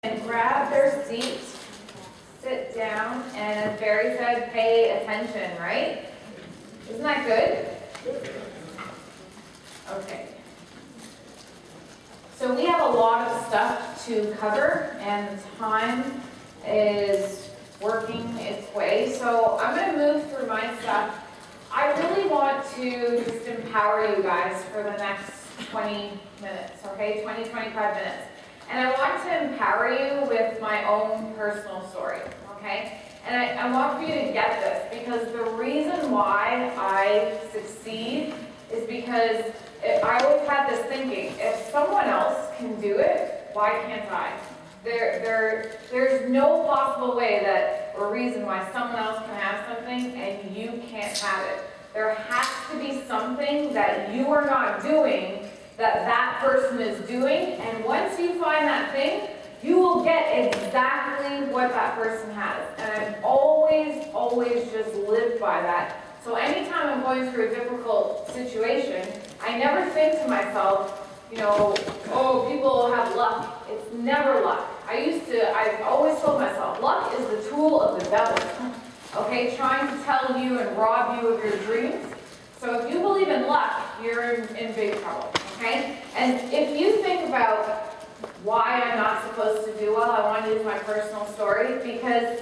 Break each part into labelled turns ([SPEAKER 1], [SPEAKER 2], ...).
[SPEAKER 1] And grab their seat, sit down, and as Barry said, pay attention, right? Isn't that good? Okay. So we have a lot of stuff to cover, and the time is working its way. So I'm going to move through my stuff. I really want to just empower you guys for the next 20 minutes, okay? 20, 25 minutes. And I want to empower you with my own personal story, okay? And I want for you to get this, because the reason why I succeed is because I always had this thinking, if someone else can do it, why can't I? There's no possible way that, or reason why someone else can have something and you can't have it. There has to be something that you are not doing that person is doing, and once you find that thing, you will get exactly what that person has. And I've always just lived by that. So anytime I'm going through a difficult situation, I never think to myself, you know, oh, people have luck. It's never luck. I've always told myself, luck is the tool of the devil, okay, trying to tell you and rob you of your dreams. So if you believe in luck, you're in big trouble, okay? And if you think about why I'm not supposed to do well, I want to use my personal story, because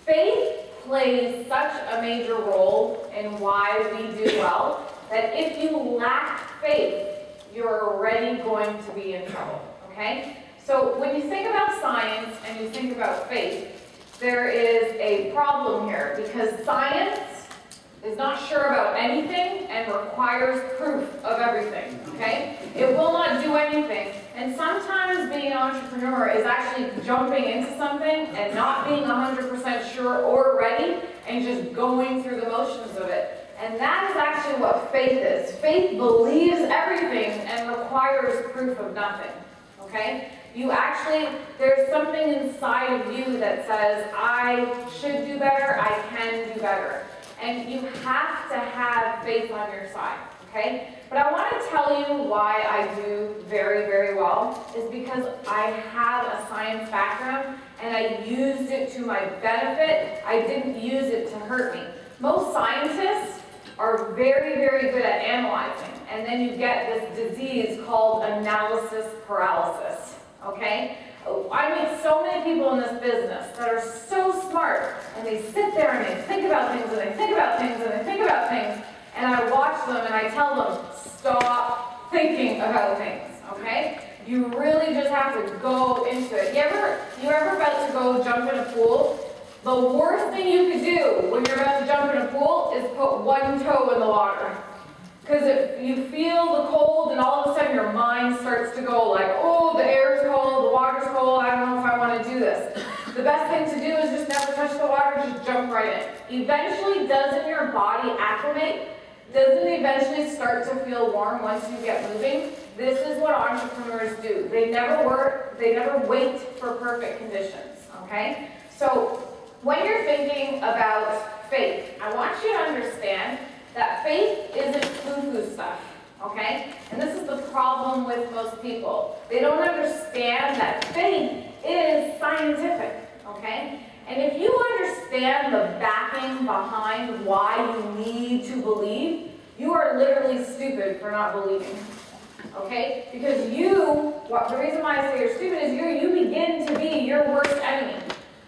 [SPEAKER 1] faith plays such a major role in why we do well, that if you lack faith, you're already going to be in trouble, okay? So when you think about science and you think about faith, there is a problem here, because science is not sure about anything and requires proof of everything, okay? It will not do anything. And sometimes being an entrepreneur is actually jumping into something and not being 100% sure or ready and just going through the motions of it. And that is actually what faith is. Faith believes everything and requires proof of nothing, okay? There's something inside of you that says, I should do better, I can do better. And you have to have faith on your side, okay? But I want to tell you why I do very, very well, is because I have a science background and I used it to my benefit. I didn't use it to hurt me. Most scientists are very, very good at analyzing, and then you get this disease called analysis paralysis, okay? I meet so many people in this business that are so smart, and they sit there and they think about things, and they think about things, and they think about things, and I watch them and I tell them, stop thinking about things, okay? You really just have to go into it. You ever about to go jump in a pool? The worst thing you could do when you're about to jump in a pool is put one toe in the water. Because if you feel the cold and all of a sudden your mind starts to go like, oh, the air's cold, the water's cold, I don't know if I want to do this. The best thing to do is just never touch the water, just jump right in. Eventually, doesn't your body acclimate? Doesn't it eventually start to feel warm once you get moving? This is what entrepreneurs do. They never wait for perfect conditions, okay? So when you're thinking about faith, I want you to understand that faith isn't foo-foo stuff, okay? And this is the problem with most people. They don't understand that faith is scientific, okay? And if you understand the backing behind why you need to believe, you are literally stupid for not believing, okay? Because the reason why I say you're stupid is you begin to be your worst enemy.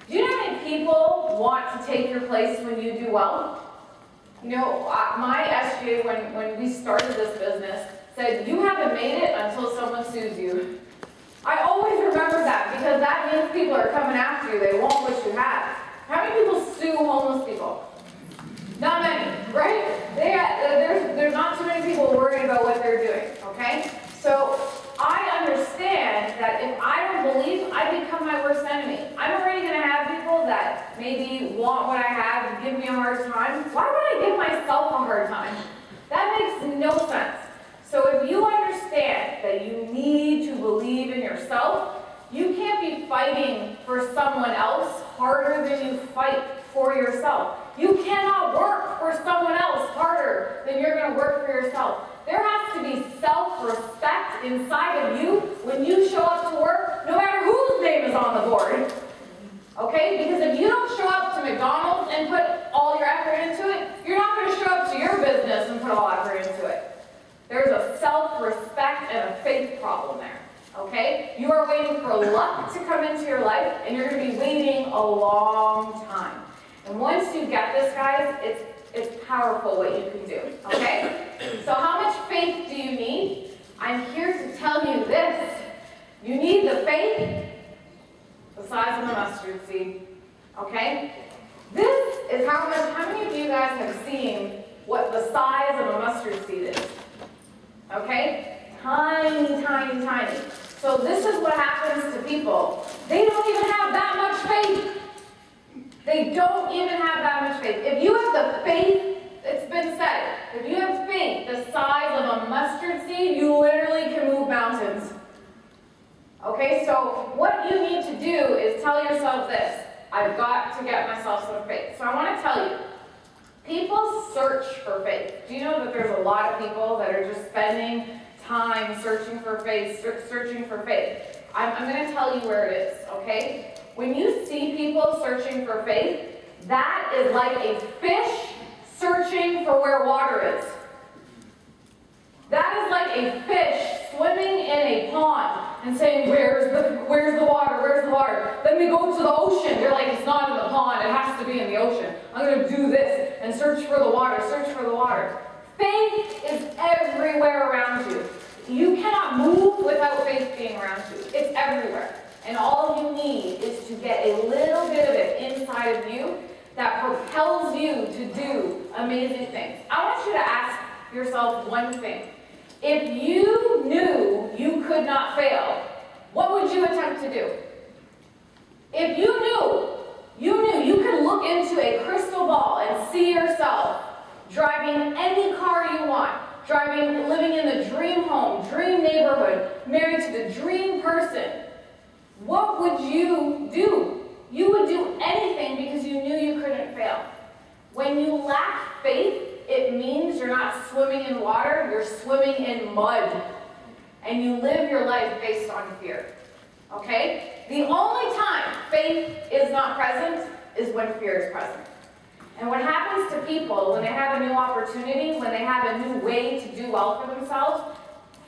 [SPEAKER 1] Do you know how many people want to take your place when you do well? You know, my SGA, when we started this business, said, you haven't made it until someone sues you. I always remember that, because that means people are coming after you. They want what you have. How many people sue homeless people? Not many, right? There's not too many people worried about what they're doing, okay? So I understand that if I don't believe, I become my worst enemy. I'm already going to have people that maybe want what I have and give me a hard time. Why would I give myself a hard time? That makes no sense. So if you understand that you need to believe in yourself, you can't be fighting for someone else harder than you fight for yourself. You cannot work for someone else harder than you're going to work for yourself. There has to be self-respect inside of you when you show up to work, no matter whose name is is on the board. Okay? Because if you don't show up to McDonald's and put all your effort into it, you're not going to show up to your business and put all effort into it. There's a self-respect and a faith problem there. Okay? You are waiting for luck to come into your life, and you're going to be waiting a long time. And once you get this, guys, it's powerful what you can do. Okay? So how much faith do you need? I'm here to tell you this. You need the faith the size of a mustard seed. Okay? This is how many of you guys have seen what the size of a mustard seed is? Okay? Tiny, tiny, tiny. So this is what happens to people. They don't even have that much faith. They don't even have that much faith. If you have the faith, it's been said, if you have faith the size of a mustard seed, you literally can move mountains. Okay, so what you need to do is tell yourself this: I've got to get myself some faith. So I want to tell you, people search for faith. Do you know that there's a lot of people that are just spending time searching for faith, searching for faith? I'm going to tell you where it is, okay? When you see people searching for faith, that is like a fish searching for where water is. That is like a fish swimming in a pond and saying, where's the water, where's the water? Then they go to the ocean. They're like, it's not in the pond, it has to be in the ocean. I'm going to do this and search for the water, search for the water. Faith is everywhere around you. You cannot move without faith being around you. It's everywhere. And all you need is to get a little bit of it inside of you that propels you to do amazing things. I want you to ask yourself one thing. If you knew you could not fail, what would you attempt to do? If you knew you could look into a crystal ball and see yourself driving any car you want, living in the dream home, dream neighborhood, married to the dream person, what would you do? You would do anything because you knew you couldn't fail. When you lack faith, it means you're not swimming in water, you're swimming in mud. And you live your life based on fear. Okay? The only time faith is not present is when fear is present. And what happens to people when they have a new opportunity, when they have a new way to do well for themselves,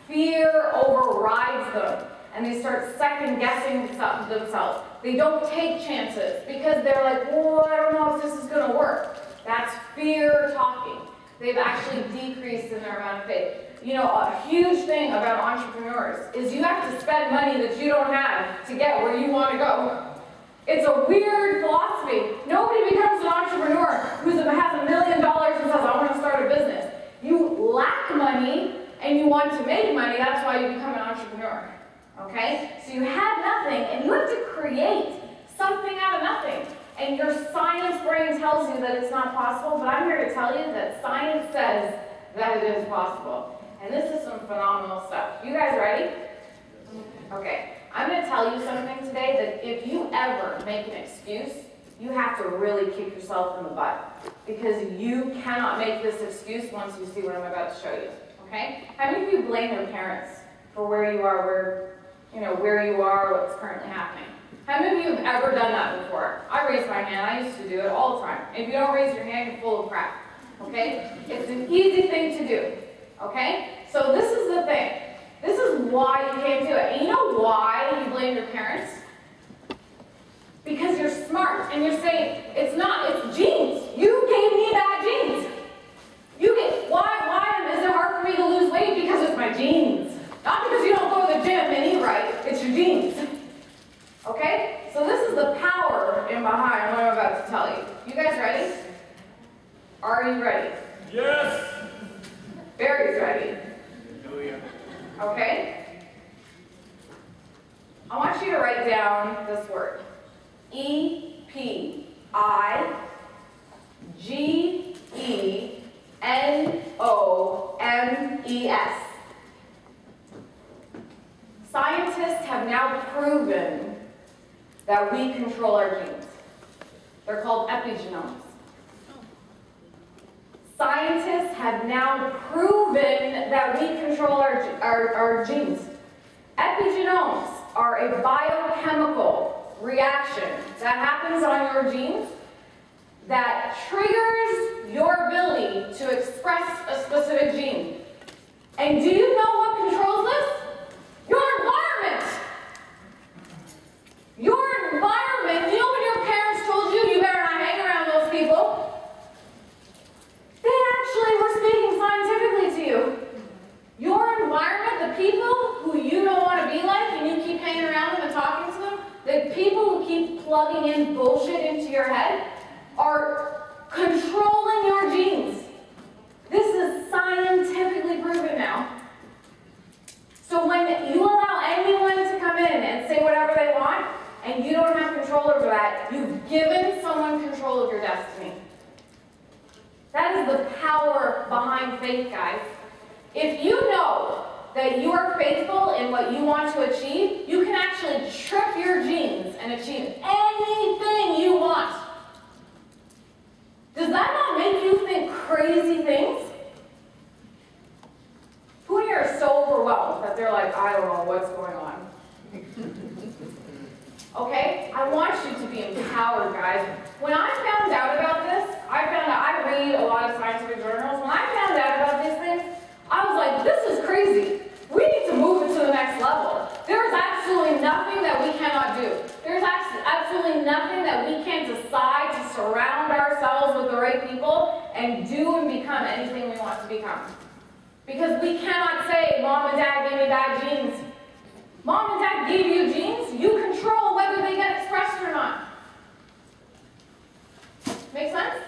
[SPEAKER 1] fear overrides them. And they start second-guessing themselves. They don't take chances because they're like, oh, I don't know if this is going to work. That's fear talking. They've actually decreased in their amount of faith. You know, a huge thing about entrepreneurs is you have to spend money that you don't have to get where you want to go. It's a weird philosophy. Nobody becomes an entrepreneur who has $1 million and says, I want to start a business. You lack money and you want to make money. That's why you become an entrepreneur. Okay? So you have nothing, and you have to create something out of nothing. And your science brain tells you that it's not possible, but I'm here to tell you that science says that it is possible. And this is some phenomenal stuff. You guys ready? Okay. I'm going to tell you something today that if you ever make an excuse, you have to really kick yourself in the butt. Because you cannot make this excuse once you see what I'm about to show you. Okay? How many of you blame your parents for where you are, where you are, what's currently happening? How many of you have ever done that before? I raised my hand. I used to do it all the time. If you don't raise your hand, you're full of crap. Okay? It's an easy thing to do. Okay? So this is the thing. This is why you can't do it. And you know why you blame your parents? Because you're smart and you're saying, it's genes. You gave me bad genes. Why is it hard for me to lose weight? Because it's my genes. Not because you don't go to the gym and eat right. It's your genes. Okay? So this is the power in behind what I'm about to tell you. You guys ready? Are you ready?
[SPEAKER 2] Yes!
[SPEAKER 1] Barry's ready. Okay? I want you to write down this word. E-P-I-G-E-N-O-M-E-S. Scientists have now proven that we control our genes. They're called epigenomes. Scientists have now proven that we control our genes. Epigenomes are a biochemical reaction that happens on your genes that triggers your ability to express a specific gene. And do you know what controls this? Your environment. Your environment. You know when your parents told you, you better not hang around those people? They actually were speaking scientifically to you. Your environment, the people who you don't want to be like and you keep hanging around them and talking to them, the people who keep plugging in bullshit into your head are controlling your genes. This is scientifically proven now. So when you allow anyone to come in and say whatever they want, and you don't have control over that, you've given someone control of your destiny. That is the power behind faith, guys. If you know that you are faithful in what you want to achieve, you can actually trip your genes and achieve anything you want. Does that not make you think crazy things? Who here are so overwhelmed that they're like, I don't know what's going on? Okay? I want you to be empowered, guys. When I found out about this, I read a lot of scientific journals. When I found out about these things, I was like, this is crazy. We need to move it to the next level. There's absolutely nothing that we cannot do. There's absolutely nothing that we can't decide to surround ourselves with the right people and do and become anything we want to become. Because we cannot say, Mom and Dad gave me bad genes. Mom and Dad gave you genes. You control whether they get expressed or not. Make sense?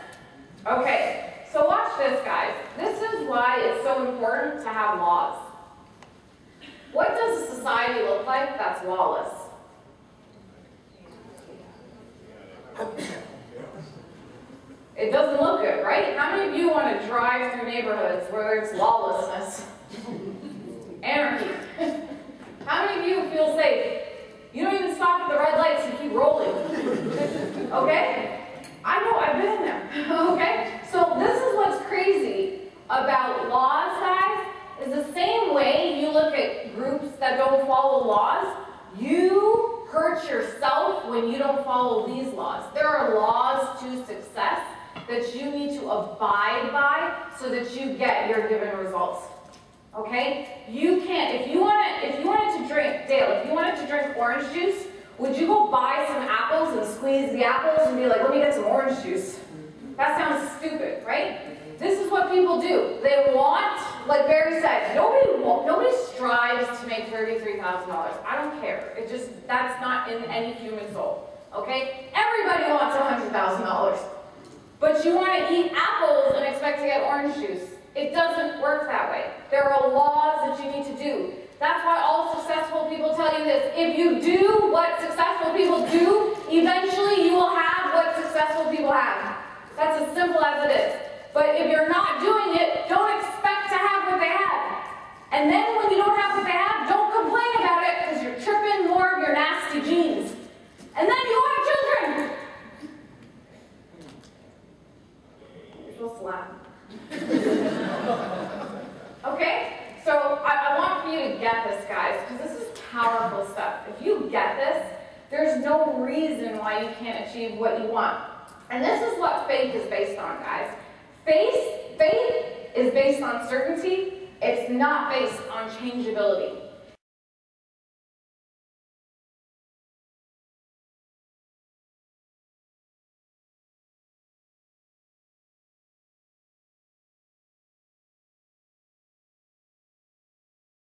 [SPEAKER 1] Okay. So watch this, guys. This is why it's so important to have laws. What does a society look like that's lawless? It doesn't look good, right? How many of you want to drive through neighborhoods where there's lawlessness? Anarchy. How many of you feel safe? You don't even stop at the red lights and keep rolling. Okay? I know, I've been in there. Okay? So this is what's crazy about laws, guys, is the same way you look at groups that don't follow laws, you hurt yourself when you don't follow these laws. There are laws to success that you need to abide by so that you get your given results. Okay? You can't, if you wanted to drink, Dale, if you wanted to drink orange juice, would you go buy some apples and squeeze the apples and be like, let me get some orange juice? That sounds stupid, right? This is what people do. They want, like Barry said, nobody strives to make $33,000. I don't care. It just, that's not in any human soul. Okay? Everybody wants $100,000. But you want to eat apples and expect to get orange juice. It doesn't work that way. There are laws that you need to do. That's why all successful people tell you this. If you do what successful people do, eventually you will have what successful people have. That's as simple as it is. But if you're not doing it, don't expect to have what they have. And then when you don't have what they have, don't complain about it because you're tripping more of your nasty genes. And then you have children. You're supposed to laugh. Okay? So I want for you to get this, guys, because this is powerful stuff. If you get this, there's no reason why you can't achieve what you want. And this is what faith is based on, guys. Faith is based on certainty. It's not based on changeability.